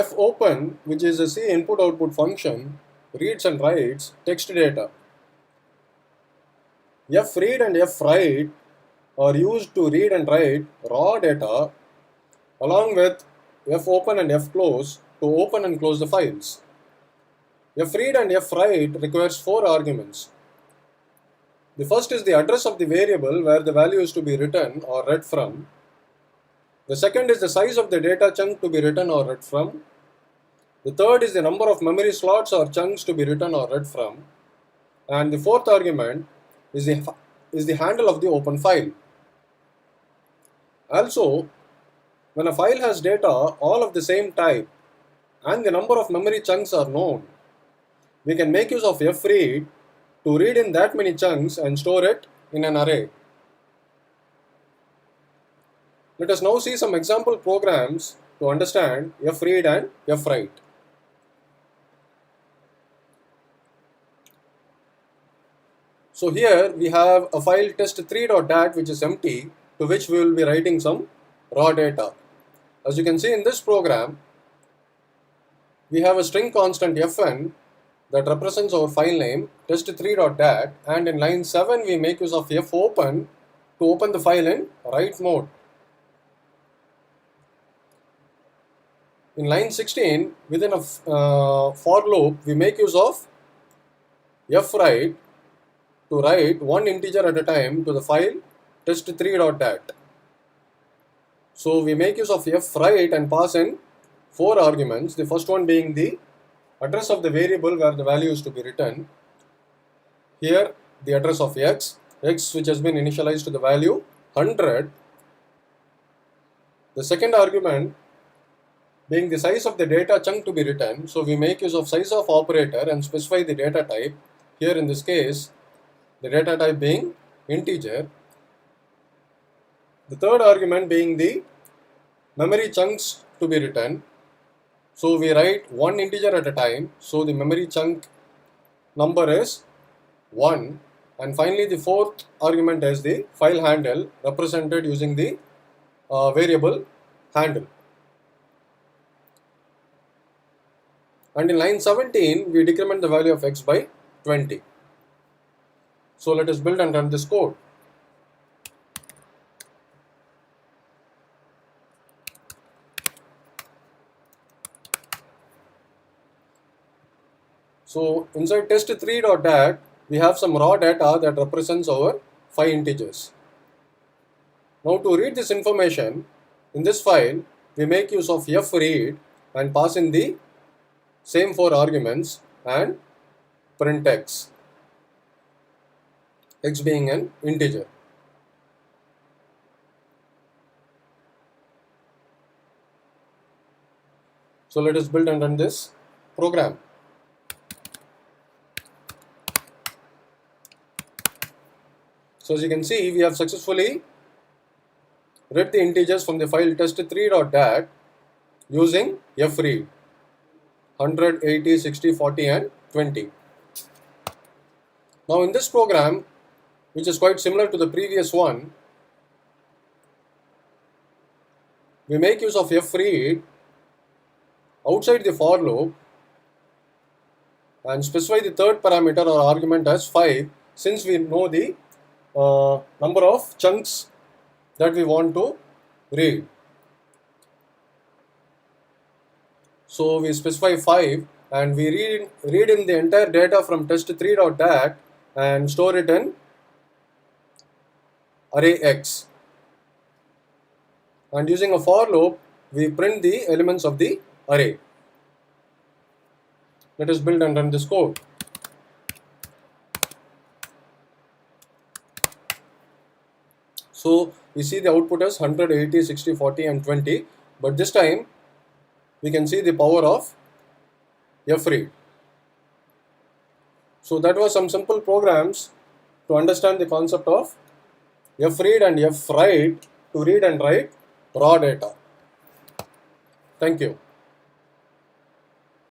fopen, which is a C input output function, reads and writes text data. Fread and fwrite are used to read and write raw data along with fopen and fclose to open and close the files. Fread and fwrite requires 4 arguments. The first is the address of the variable where the value is to be written or read from. The second is the size of the data chunk to be written or read from. The third is the number of memory slots or chunks to be written or read from. And the fourth argument is the handle of the open file. Also, when a file has data all of the same type and the number of memory chunks are known, we can make use of fread to read in that many chunks and store it in an array. Let us now see some example programs to understand fread and fwrite. So here we have a file test3.dat which is empty, to which we will be writing some raw data. As you can see in this program, we have a string constant fn that represents our file name test3.dat, and in line 7 we make use of fopen to open the file in write mode. In line 16, within a for loop, we make use of fwrite to write one integer at a time to the file test3.dat. So we make use of fwrite and pass in 4 arguments, the first one being the address of the variable where the value is to be written. Here the address of x which has been initialized to the value 100. The second argument being the size of the data chunk to be written, so we make use of size of operator and specify the data type. Here in this case, the data type being integer. The third argument being the memory chunks to be written, so we write one integer at a time, so the memory chunk number is 1. And finally the fourth argument is the file handle, represented using the variable handle. And in line 17, we decrement the value of x by 20. So let us build and run this code. So inside test3.dat, we have some raw data that represents our 5 integers. Now to read this information, in this file, we make use of fread and pass in the same 4 arguments and print x being an integer. So let us build and run this program. So as you can see, we have successfully read the integers from the file test3.dat using fread 100, 80, 60, 40 and 20. Now in this program, which is quite similar to the previous one, we make use of fread outside the for loop and specify the third parameter or argument as 5, since we know the number of chunks that we want to read. So we specify 5 and we read in the entire data from test3.dat and store it in array x. And using a for loop, we print the elements of the array. Let us build and run this code. So we see the output as 100, 80, 60, 40 and 20, but this time we can see the power of fread. So that was some simple programs to understand the concept of fread and fwrite to read and write raw data. Thank you.